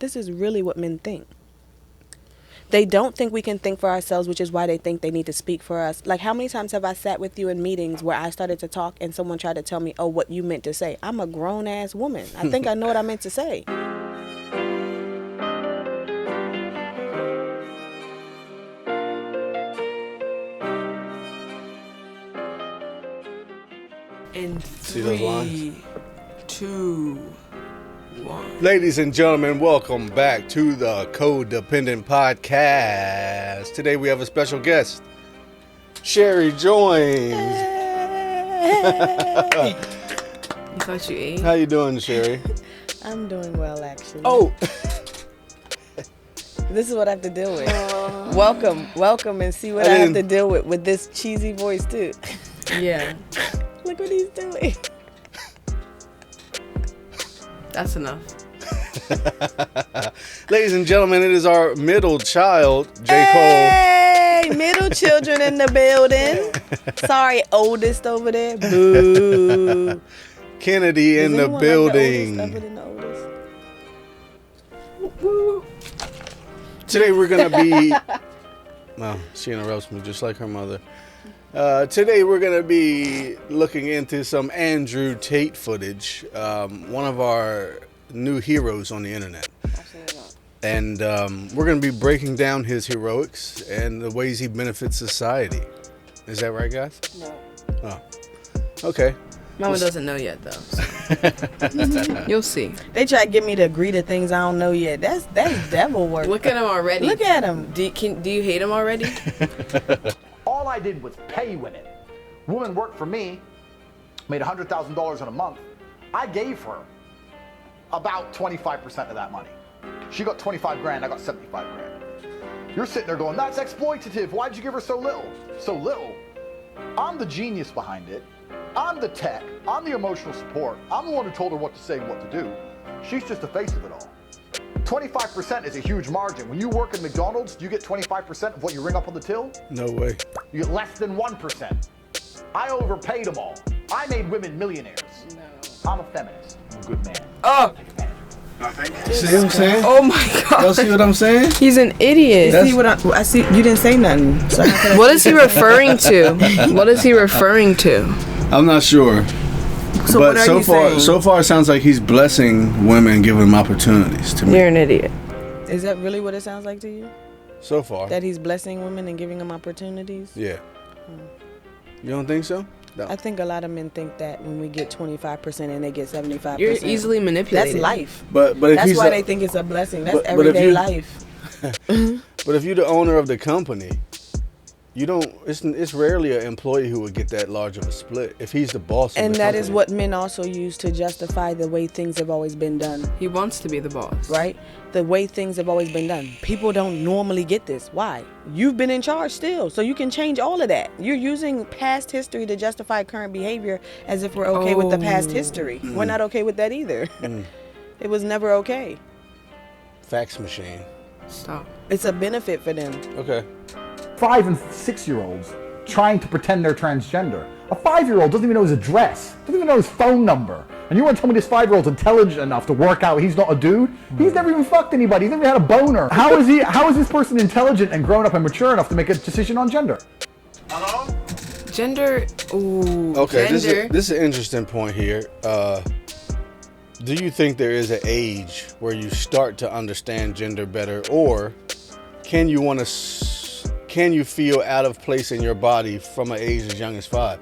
This is really what men think. They don't think we can think for ourselves, which is why they think they need to speak for us. Like, how many times have I sat with you in meetings where I started to talk and someone tried to tell me, oh, what you meant to say? I'm a grown-ass woman. I think I know what I meant to say. In 3, 2, 1. Ladies and gentlemen, welcome back to the Codependent Podcast. Today we have a special guest. Sherry joins. Hey. I thought you ate. How you doing, Sherry? I'm doing well, actually. Oh. This is what I have to deal with. Welcome, and see what I have to deal with this cheesy voice, too. Yeah. Look what he's doing. That's enough. Ladies and gentlemen, it is our middle child, J. Hey, middle children in the building. Sorry, oldest over there. Boo. Cole. Kennedy in the building. Like the oldest? Today we're going to be... Well, she interrupts me just like her mother. Today we're going to be looking into some Andrew Tate footage, one of our new heroes on the internet. And we're going to be breaking down his heroics and the ways he benefits society. Is that right, guys? No. Oh, okay. Mama doesn't know yet, though. So. You'll see. They try to get me to agree to things I don't know yet. That's devil work. Look at him already. Look at him. Do you hate him already? All I did was pay women. Woman worked for me, made $100,000 in a month. I gave her about 25% of that money. She got 25 grand, I got 75 grand. You're sitting there going, that's exploitative. Why'd you give her so little? So little. I'm the genius behind it. I'm the tech. I'm the emotional support. I'm the one who told her what to say and what to do. She's just the face of it all. 25% is a huge margin. When you work at McDonald's, do you get 25% of what you ring up on the till? No way. You get less than 1%. I overpaid them all. I made women millionaires. No. I'm a feminist. I'm a good man. Oh! See what I'm saying? Oh my God. Y'all see what I'm saying? He's an idiot. See what I see? You didn't say nothing. So What is he referring to? What is he referring to? I'm not sure. So But what are so you far, saying? so far, it sounds like he's blessing women, giving them opportunities to me. You're an idiot. Is that really what it sounds like to you? So far, That he's blessing women and giving them opportunities? yeah. You don't think so? No. I think a lot of men think that when we get 25% and they get 75%. You're easily manipulated. That's life. But if That's he's why they think it's a blessing. That's but if everyday you- life. But if you're the owner of the company, you don't. It's rarely an employee who would get that large of a split. If he's the boss, of And the that company. is what men also use to justify the way things have always been done, He wants to be the boss. right? The way things have always been done. People don't normally get this. Why? You've been in charge still, so you can change all of that. You're using past history to justify current behavior as if we're okay with the past history. We're not okay with that either. It was never okay. fax machine. Stop. It's a benefit for them. Okay. 5 and 6-year-olds trying to pretend they're transgender. A 5-year-old doesn't even know his address, doesn't even know his phone number. And you want to tell me this 5-year-old's intelligent enough to work out he's not a dude? He's never even fucked anybody. He's never had a boner. How is this person intelligent and grown up and mature enough to make a decision on gender? Gender. Ooh. Okay. Gender. This is an interesting point here. Do you think there is an age where you start to understand gender better, or can you feel out of place in your body from an age as young as 5?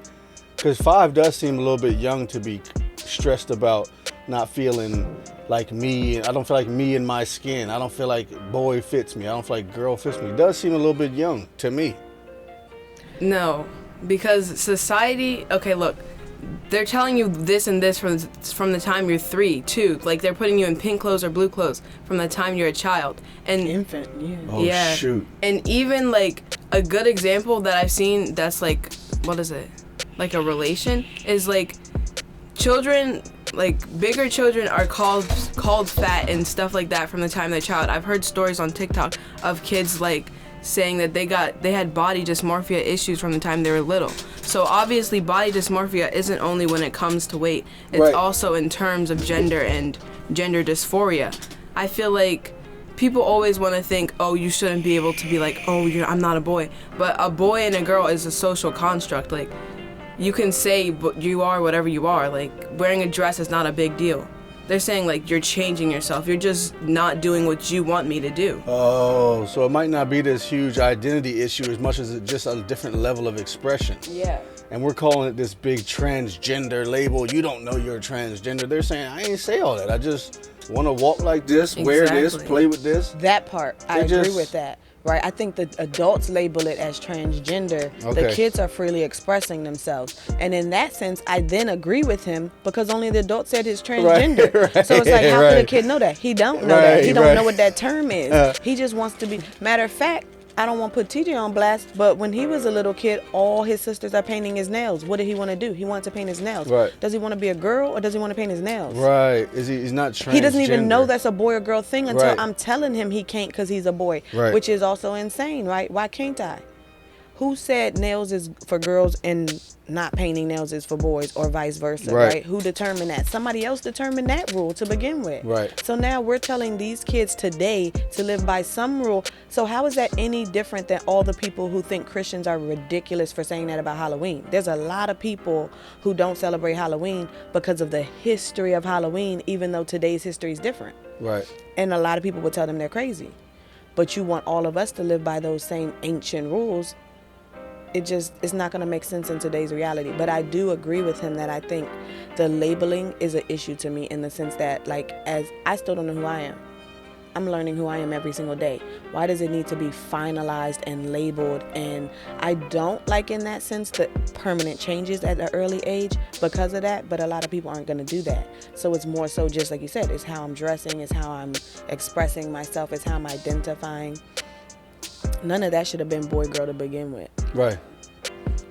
Because 5 does seem a little bit young to be stressed about not feeling like me. I don't feel like me in my skin. I don't feel like boy fits me. I don't feel like girl fits me. It does seem a little bit young to me. No, because society. Okay, look. They're telling you this and this from the time you're 3, 2. Like, they're putting you in pink clothes or blue clothes from the time you're a child. And Infant, yeah. Oh, yeah. shoot. And even, like, a good example that I've seen that's, like, what is it? Like a relation is, like, children, like, bigger children are called fat and stuff like that from the time they're a child. I've heard stories on TikTok of kids, like, saying that they had body dysmorphia issues from the time they were little. So obviously body dysmorphia isn't only when it comes to weight, it's Right. also in terms of gender and gender dysphoria. I feel like people always want to think, oh, you shouldn't be able to be like, oh, I'm not a boy. But a boy and a girl is a social construct. Like, you can say you are whatever you are. Like, wearing a dress is not a big deal. They're saying, like, you're changing yourself. You're just not doing what you want me to do. Oh, so it might not be this huge identity issue as much as it's just a different level of expression. Yeah. And we're calling it this big transgender label. You don't know you're transgender. They're saying, I ain't say all that. I just want to walk like this, wear this, play with this. That part, I agree with that. Right, I think the adults label it as transgender. Okay. The kids are freely expressing themselves, and in that sense, I then agree with him because only the adult said it's transgender. Right, so it's like, how could a right. kid know that? He don't know that. He don't know what that term is. He just wants to be. Matter of fact, I don't want to put TJ on blast, but when he was a little kid, all his sisters are painting his nails. What did he want to do? He wanted to paint his nails. Right. Does he want to be a girl or does he want to paint his nails? Right. He's not transgender. He doesn't even know that's a boy or girl thing until Right. I'm telling him he can't because he's a boy, Right. which is also insane, right? Why can't I? Who said nails is for girls and not painting nails is for boys or vice versa, right? Who determined that? Somebody else determined that rule to begin with. Right. So now we're telling these kids today to live by some rule. So how is that any different than all the people who think Christians are ridiculous for saying that about Halloween? There's a lot of people who don't celebrate Halloween because of the history of Halloween, even though today's history is different. Right. And a lot of people would tell them they're crazy. But you want all of us to live by those same ancient rules. It's not going to make sense in today's reality. But I do agree with him that I think the labeling is an issue to me in the sense that, like, as I still don't know who I am. I'm learning who I am every single day. Why does it need to be finalized and labeled? And I don't like in that sense the permanent changes at an early age because of that, but a lot of people aren't going to do that. So it's more so just like you said, it's how I'm dressing, it's how I'm expressing myself, it's how I'm identifying. None of that should have been boy, girl to begin with. Right.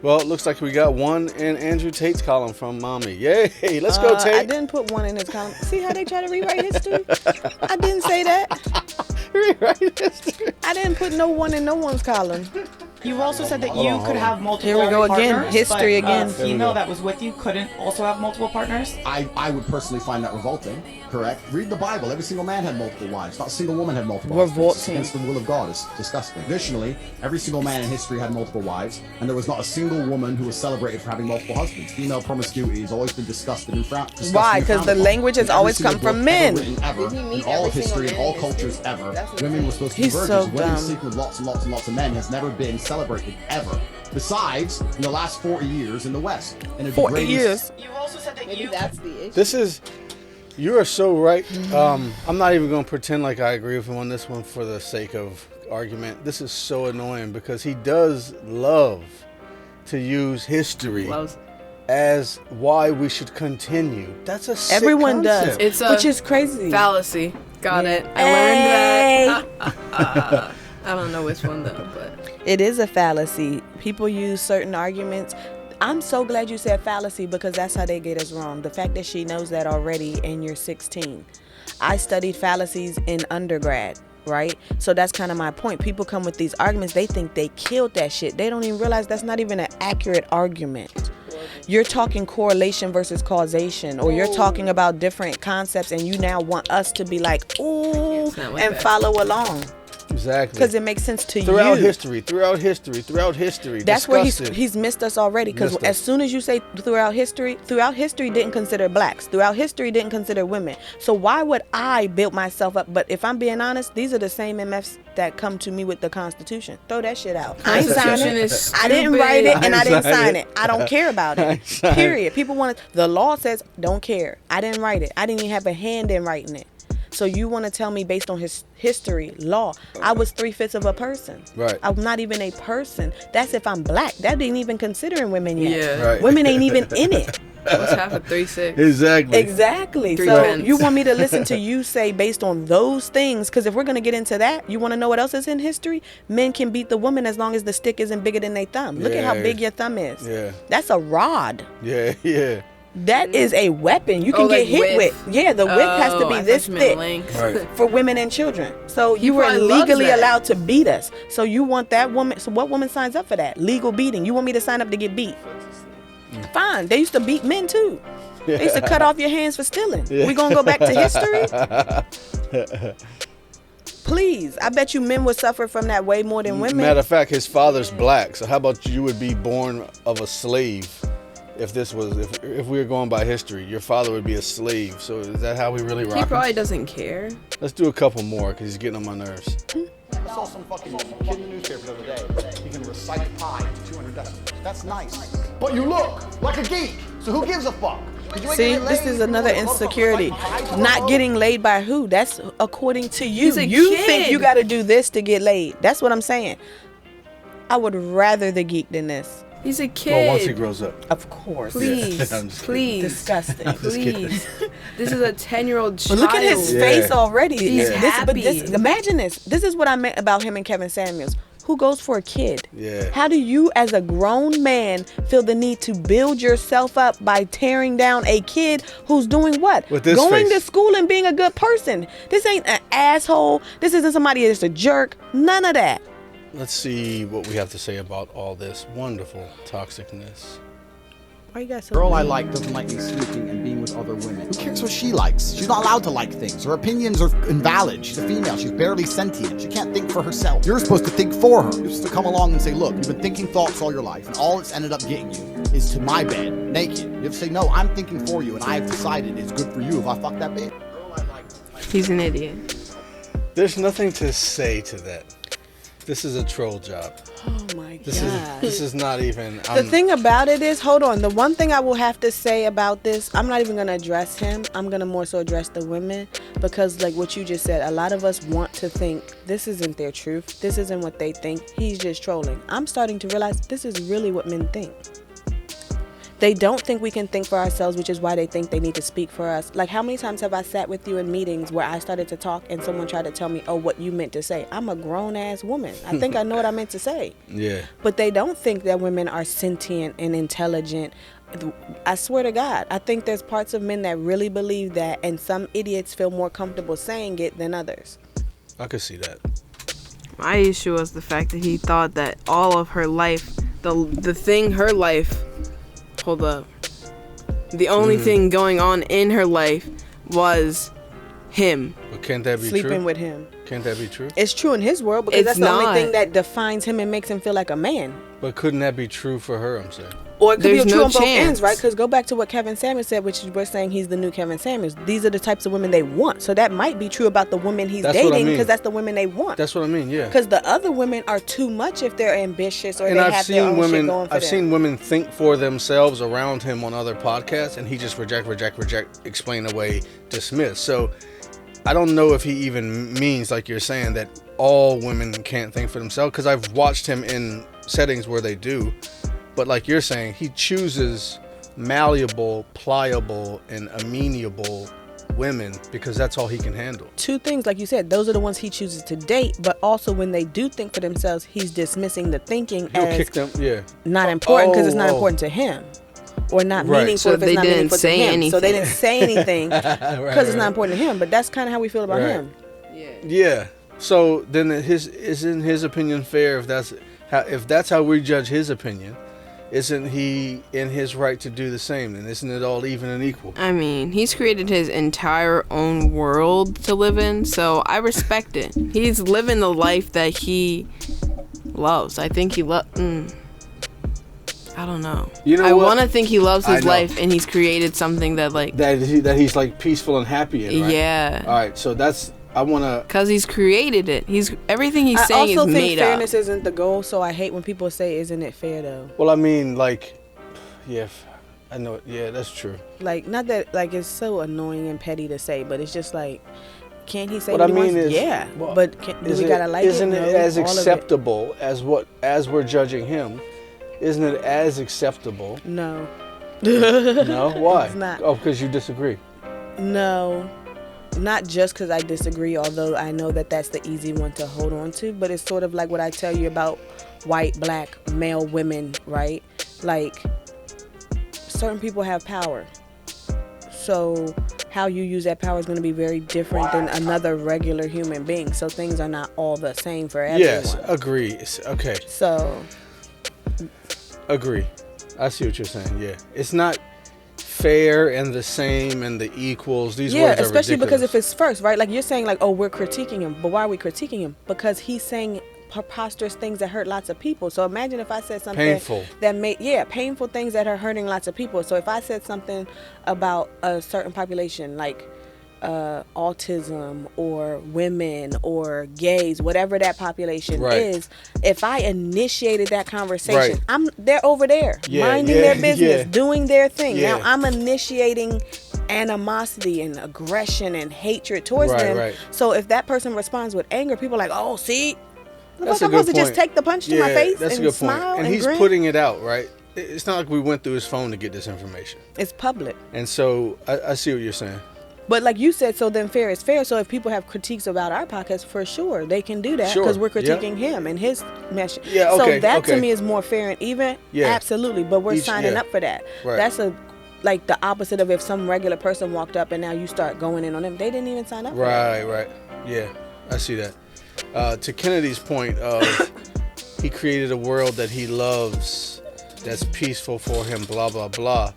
Well, it looks like we got one in Andrew Tate's column from Mommy. Yay! Let's go, Tate. I didn't put one in his column. See how they try to rewrite history? I didn't say that. Rewrite history. I didn't put no one in no one's column. You also said that you could have multiple Here we go again. partners, History but again. a female that was with you couldn't also have multiple partners? I would personally find that revolting, correct? Read the Bible. Every single man had multiple wives. Not a single woman had multiple husbands. Revolting. It's against the will of God. It's disgusting. Additionally, every single man in history had multiple wives, and there was not a single woman who was celebrated for having multiple husbands. Female promiscuity has always been discussed and discussed. Why? Because the language has always come from men. Ever, in all of history, in all cultures ever, women were supposed to be He's virgins. so Women dumb. sleep with lots and lots and lots of men has never been celebrated, ever. Besides, in the last 40 years in the West. And it'd be 40 great years. You also said that Maybe that's the issue. This is, you are so right. I'm not even going to pretend like I agree with him on this one for the sake of argument. This is so annoying because he does love to use history as why we should continue. That's a sick Everyone concept. does. It's a which is crazy. fallacy. Got it. I Hey. learned that. I don't know which one though, but It is a fallacy. People use certain arguments. I'm so glad you said fallacy because that's how they get us wrong. The fact that she knows that already and you're 16. I studied fallacies in undergrad, right? So that's kind of my point. People come with these arguments. They think they killed that shit. They don't even realize that's not even an accurate argument. You're talking correlation versus causation, or you're talking about different concepts and you now want us to be like, ooh, It's not like and that. follow along. Exactly. Because it makes sense to Throughout you. history. That's where discussed he's missed us already. Because Missed as us. soon as you say throughout history didn't consider blacks. Throughout history didn't consider women. So why would I build myself up? But if I'm being honest, these are the same MFs that come to me with the Constitution. Throw that shit out. I ain't signing Constitution it. is I didn't stupid. write it and I I didn't signed sign it. it. I don't care about it. Period. People want to. The law says don't care. I didn't write it. I didn't even have a hand in writing it. So you want to tell me based on his history, law, I was 3/5 of a person. Right. I'm not even a person. That's if I'm black. That ain't even considering women yet. Yeah. Right. Women ain't even in it. what's half of 3/6? Exactly. Exactly. Three So pence. you want me to listen to you say based on those things? Because if we're going to get into that, you want to know what else is in history? Men can beat the woman as long as the stick isn't bigger than their thumb. Look at how Yeah. big your thumb is. Yeah. That's a rod. Yeah. That is a weapon you can Oh, get like hit width. with. Yeah, the width has to Oh, be I this thought you meant thick length. Right. for women and children. So you were probably loves legally that. allowed to beat us. So you want that woman. So what woman signs up for that? Legal beating. You want me to sign up to get beat? Fine. They used to beat men too. They used to cut off your hands for stealing. We gonna go back to history? Please, I bet you men would suffer from that way more than women. Matter of fact, his father's black. So how about you would be born of a slave? If we were going by history, your father would be a slave. So is that how we really rock? He probably doesn't care. Let's do a couple more because he's getting on my nerves. I saw some fucking kid in the newspaper the other day. You can recite pi to 200 decimals. That's nice. But you look like a geek. So who gives a fuck? 'Cause you ain't See, gonna get this laid. is another You motherfucker insecurity. reciting pi to Not a getting laid by who? That's according to you. He's a You kid. think you got to do this to get laid. That's what I'm saying. I would rather the geek than this. He's a kid. Well, once he grows up. Of course. Please, I'm just please, Disgusting. please. This is a 10-year-old But child. look at his Yeah. face already. He's But happy. imagine this. This is what I meant about him and Kevin Samuels. Who goes for a kid? Yeah. How do you, as a grown man, feel the need to build yourself up by tearing down a kid who's doing what? With this Going face. to school and being a good person. This ain't an asshole. This isn't somebody that's a jerk. None of that. Let's see what we have to say about all this wonderful toxicness. Why you got so Girl I like doesn't like me sneaking and being with other women. Who cares what she likes? She's not allowed to like things. Her opinions are invalid. She's a female. She's barely sentient. She can't think for herself. You're supposed to think for her. You're supposed to come along and say, look, you've been thinking thoughts all your life, and all it's ended up getting you is to my bed, naked. You have to say, no, I'm thinking for you, and I have decided it's good for you if I fuck that bitch. Girl I like. He's an idiot. There's nothing to say to that. This is a troll job. Oh my This God. is not even. The thing about it is, hold on. The one thing I will have to say about this, I'm not even going to address him. I'm going to more so address the women because, like what you just said, a lot of us want to think this isn't their truth. This isn't what they think. He's just trolling. I'm starting to realize this is really what men think. They don't think we can think for ourselves, which is why they think they need to speak for us. Like, how many times have I sat with you in meetings where I started to talk and someone tried to tell me, oh, what you meant to say? I'm a grown-ass woman. I think I know what I meant to say. Yeah. But they don't think that women are sentient and intelligent. I swear to God, I think there's parts of men that really believe that, and some idiots feel more comfortable saying it than others. I could see that. My issue was the fact that he thought that all of her life, the thing her life, hold up, the only thing going on in her life was him. But can't that be Sleeping true? with him. Can't that be true? It's true in his world because It's that's the only not. thing that defines him and makes him feel like a man. But couldn't that be true for her? I'm saying. Or it could There's be true no on both chance. ends, right? Because go back to what Kevin Samuels said, which is we're saying he's the new Kevin Samuels. These are the types of women they want. So that might be true about the women he's That's what I dating mean. because that's the women they want. That's what I mean. Yeah. Because the other women are too much if they're ambitious or And they I've have their seen own women. shit going for I've them. seen women think for themselves around him on other podcasts, and he just reject, explain away, dismiss. So I don't know if he even means, like you're saying, that all women can't think for themselves. Because I've watched him in settings where they do, but like you're saying, he chooses malleable, pliable, and amenable women because that's all he can handle. Two things, like you said, those are the ones he chooses to date, but also when they do think for themselves, he's dismissing the thinking He'll as kick them. Yeah. not important because it's not Oh. important to him. Or not Right. meaningful So if it's they not didn't meaningful to say him. So they anything. didn't say anything because Right, it's not important to him. But that's kind of how we feel about Right. him. Yeah. So then isn't his opinion fair if that's how we judge his opinion? Isn't he in his right to do the same? And isn't it all even and equal? I mean, he's created his entire own world to live in, so I respect it. He's living the life that he loves. I think he I don't know. You know I what? want to think he loves I his know. life, and he's created something that, like, That he's like peaceful and happy in, right? yeah, All right. So I want to. because he's created it. Everything he's I saying also is think made fairness up. isn't the goal, so I hate when people say, isn't it fair, though? Well, I mean, like, yeah, I know. Yeah, that's true. Like, not that, like, it's so annoying and petty to say, but it's just like, can't he say What what I he mean wants? is, Yeah, well, but do we gotta like isn't it? it No, as all of it. acceptable as we're judging him? Isn't it as acceptable? No. No, why? It's not. Oh, because you disagree. No, not just because I disagree, although I know that that's the easy one to hold on to, but it's sort of like what I tell you about white, black, male women, right? Like, certain people have power. So how you use that power is going to be very different than another regular human being. So things are not all the same for everyone. Yes, agree. Okay, So agree. I see what you're saying. Yeah, it's not fair and the same and the equals. These Yeah, words are especially because ridiculous. if it's first, right? Like you're saying, like, oh, we're critiquing him, but why are we critiquing him? Because he's saying preposterous things that hurt lots of people. So imagine if I said something Painful. that made, painful things that are hurting lots of people. So if I said something about a certain population, like autism or women or gays, whatever that population Right. is, if I initiated that conversation, Right. they're over there minding yeah, their business, yeah. doing their thing. Yeah. Now I'm initiating animosity and aggression and hatred towards Right, them. right. So if that person responds with anger, people are like, oh, see, That's I'm a good supposed to just point. take the punch to my face that's and a good point. smile And and he's grin. putting it out, right? It's not like we went through his phone to get this information. It's public. And so I see what you're saying. But like you said, so then fair is fair. So if people have critiques about our podcast, for sure, they can do that Sure, because we're yeah. critiquing him and his message. Yeah, okay, so that okay. to me is more fair and even. Yeah. Absolutely. But we're signing yeah. up for that. Right. That's like the opposite of if some regular person walked up and now you start going in on them. They didn't even sign up for that. Right. Yeah, I see that. To Kennedy's point of he created a world that he loves, that's peaceful for him, blah, blah, blah.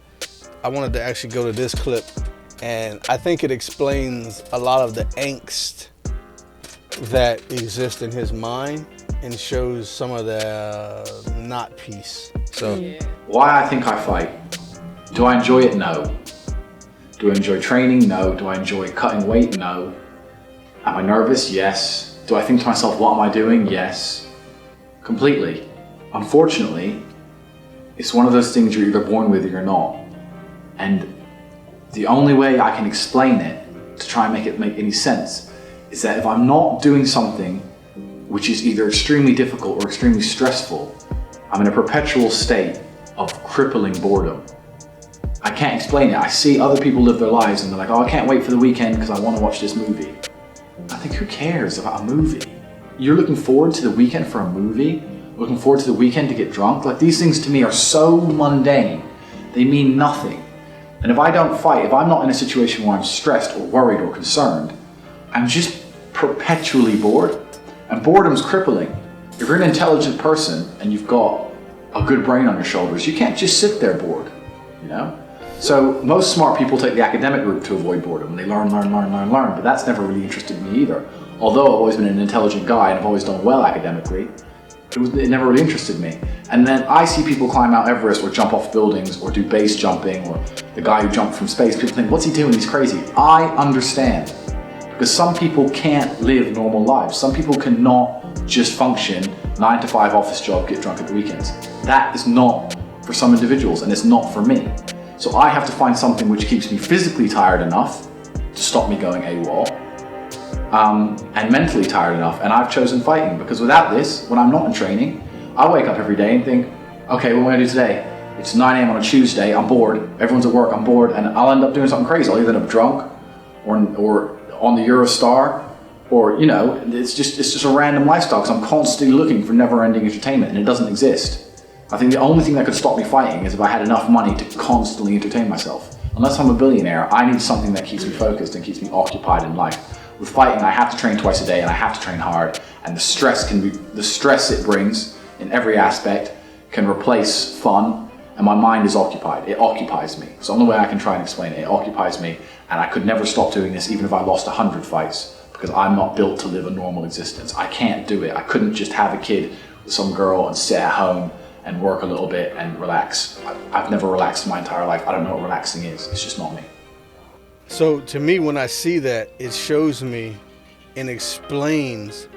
I wanted to actually go to this clip, and I think it explains a lot of the angst that exists in his mind and shows some of the not peace. So, Why I think I fight. Do I enjoy it? No. Do I enjoy training? No. Do I enjoy cutting weight? No. Am I nervous? Yes. Do I think to myself, what am I doing? Yes. Completely. Unfortunately, it's one of those things you're either born with or you're not. And the only way I can explain it, to try and make it make any sense, is that if I'm not doing something which is either extremely difficult or extremely stressful, I'm in a perpetual state of crippling boredom. I can't explain it. I see other people live their lives and they're like, oh, I can't wait for the weekend because I want to watch this movie. I think, who cares about a movie? You're looking forward to the weekend for a movie? Looking forward to the weekend to get drunk? Like, these things to me are so mundane. They mean nothing. And if I don't fight, if I'm not in a situation where I'm stressed or worried or concerned, I'm just perpetually bored. And boredom's crippling. If you're an intelligent person and you've got a good brain on your shoulders, you can't just sit there bored, you know? So most smart people take the academic route to avoid boredom. They learn, but that's never really interested me either. Although I've always been an intelligent guy and I've always done well academically, it never really interested me. And then I see people climb Mount Everest or jump off buildings or do base jumping, or the guy who jumped from space. People think, what's he doing? He's crazy. I understand. Because some people can't live normal lives. Some people cannot just function 9 to 5 office job, get drunk at the weekends. That is not for some individuals, and it's not for me. So I have to find something which keeps me physically tired enough to stop me going AWOL, and mentally tired enough. And I've chosen fighting, because without this, when I'm not in training, I wake up every day and think, okay, what am I gonna do today? It's 9 a.m. on a Tuesday, I'm bored, everyone's at work, I'm bored, and I'll end up doing something crazy. I'll either end up drunk or on the Eurostar, or, you know, it's just a random lifestyle, because I'm constantly looking for never-ending entertainment, and it doesn't exist. I think the only thing that could stop me fighting is if I had enough money to constantly entertain myself. Unless I'm a billionaire, I need something that keeps me focused and keeps me occupied in life. With fighting, I have to train twice a day, and I have to train hard, and the stress it brings in every aspect can replace fun, and my mind is occupied. It occupies me. It's the only way I can try and explain it. It occupies me, and I could never stop doing this even if I lost 100 fights, because I'm not built to live a normal existence. I can't do it. I couldn't just have a kid with some girl and sit at home and work a little bit and relax. I've never relaxed my entire life. I don't know what relaxing is. It's just not me. So to me, when I see that, it shows me and explains,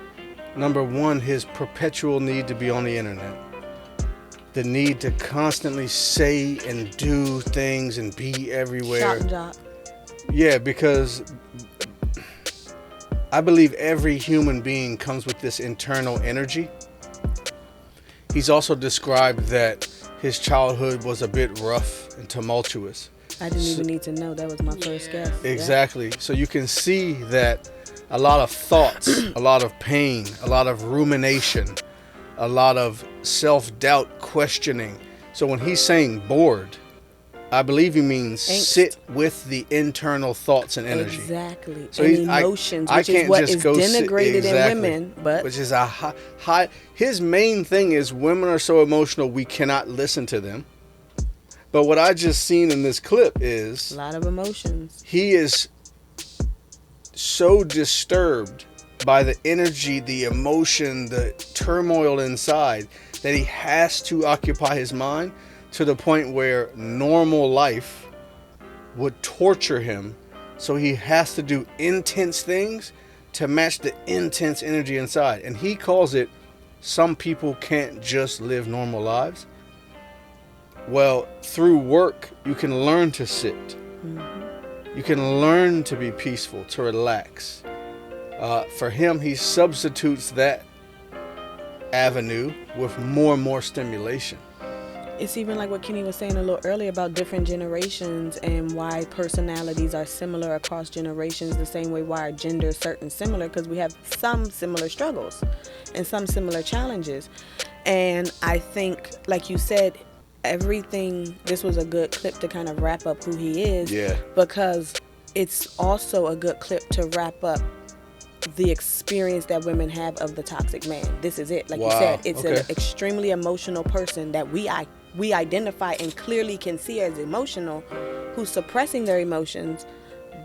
number one, his perpetual need to be on the internet. The need to constantly say and do things and be everywhere. Shot and job. Yeah, because I believe every human being comes with this internal energy. He's also described that his childhood was a bit rough and tumultuous. I didn't even need to know. That was my first guess. Exactly. So you can see that a lot of thoughts, a lot of pain, a lot of rumination, a lot of self-doubt, questioning. So when he's saying bored, I believe he means Angst. sit with the internal thoughts and energy. Exactly. So and he's- emotions, I which is can't what just is go denigrated exactly. in women. But Which is a high. His main thing is women are so emotional we cannot listen to them. But what I just seen in this clip A is lot of emotions. he is so disturbed by the energy, the emotion, the turmoil inside that he has to occupy his mind to the point where normal life would torture him. So he has to do intense things to match the intense energy inside. And he calls it, some people can't just live normal lives. Well, through work, you can learn to sit. You can learn to be peaceful, to relax. For him, he substitutes that avenue with more and more stimulation. It's even like what Kenny was saying a little earlier about different generations and why personalities are similar across generations, the same way why our gender is certain similar, because we have some similar struggles and some similar challenges. And I think, like you said, this was a good clip to kind of wrap up who he is. Yeah. Because it's also a good clip to wrap up the experience that women have of the toxic man. This is it. Like you said, it's an extremely emotional person that we identify and clearly can see as emotional, who's suppressing their emotions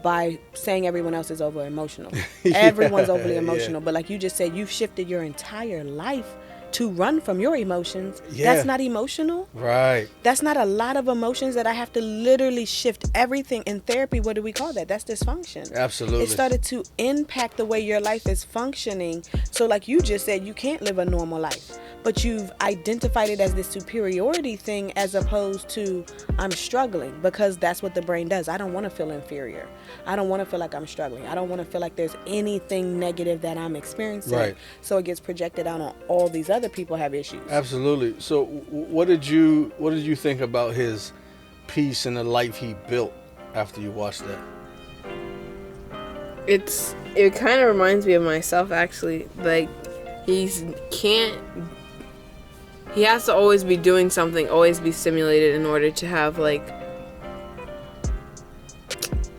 by saying everyone else is over emotional. Everyone's overly emotional. But like you just said, you've shifted your entire life to run from your emotions. That's not emotional. Right. That's not a lot of emotions that I have to literally shift everything. In therapy, what do we call that? That's dysfunction. Absolutely. It started to impact the way your life is functioning. So like you just said, you can't live a normal life, but you've identified it as this superiority thing as opposed to I'm struggling, because that's what the brain does. I don't want to feel inferior. I don't want to feel like I'm struggling. I don't want to feel like there's anything negative that I'm experiencing. Right. So it gets projected out on all these other people have issues. Absolutely. So what did you think about his piece and the life he built after you watched that? It kind of reminds me of myself, actually. Like, he has to always be doing something, always be stimulated in order to have, like,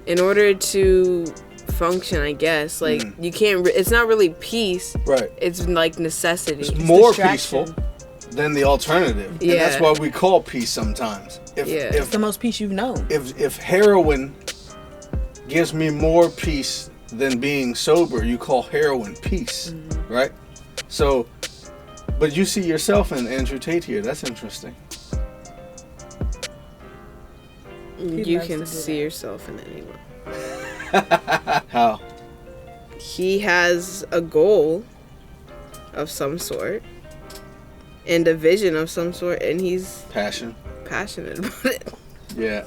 in order to function, I guess. Like, you can't, it's not really peace. Right. It's like necessity. It's more distraction. peaceful than the alternative. Yeah. And that's why we call peace sometimes. It's the most peace you've known. If heroin gives me more peace than being sober, you call heroin peace, right? So, but you see yourself in Andrew Tate here. That's interesting. You can see yourself in anyone. How? He has a goal of some sort and a vision of some sort, and he's Passionate about it. Yeah.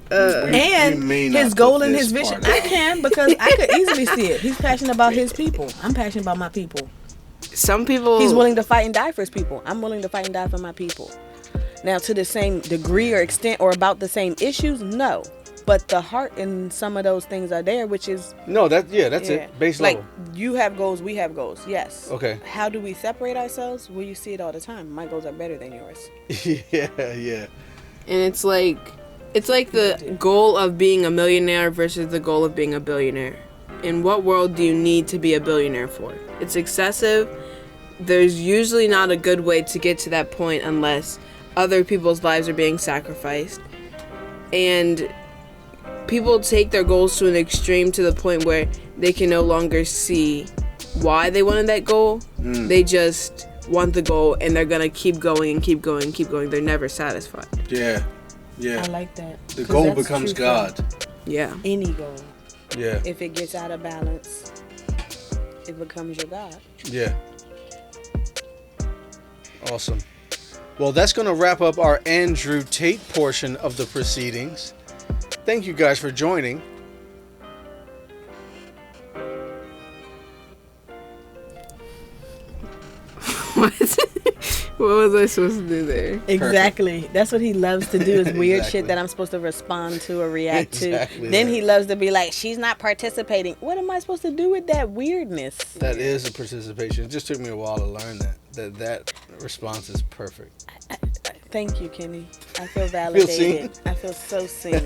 And his goal and his vision. I can, because I could easily see it. He's passionate about his people. I'm passionate about my people. Some people... He's willing to fight and die for his people. I'm willing to fight and die for my people. Now, to the same degree or extent or about the same issues, no. But the heart in some of those things are there, which is... No, that's it. Base level. Like, you have goals, we have goals. Yes. Okay. How do we separate ourselves? Well, you see it all the time. My goals are better than yours. Yeah. And it's like the goal of being a millionaire versus the goal of being a billionaire. In what world do you need to be a billionaire for? It's excessive. There's usually not a good way to get to that point unless other people's lives are being sacrificed. And people take their goals to an extreme to the point where they can no longer see why they wanted that goal. They just want the goal, and they're gonna keep going and keep going and keep going. They're never satisfied. Yeah. I like that. The goal becomes God. Yeah. Any goal. Yeah. If it gets out of balance, it becomes your God. Yeah. Awesome. Well, that's going to wrap up our Andrew Tate portion of the proceedings. Thank you guys for joining. What was I supposed to do there? Exactly. Perfect. That's what he loves to do, is weird Exactly. shit that I'm supposed to respond to or react Exactly to. Then that. he loves to be like, she's not participating. What am I supposed to do with that weirdness? That is a participation. It just took me a while to learn that response is perfect. Thank you, Kenny. I feel validated. seen? I feel so seen.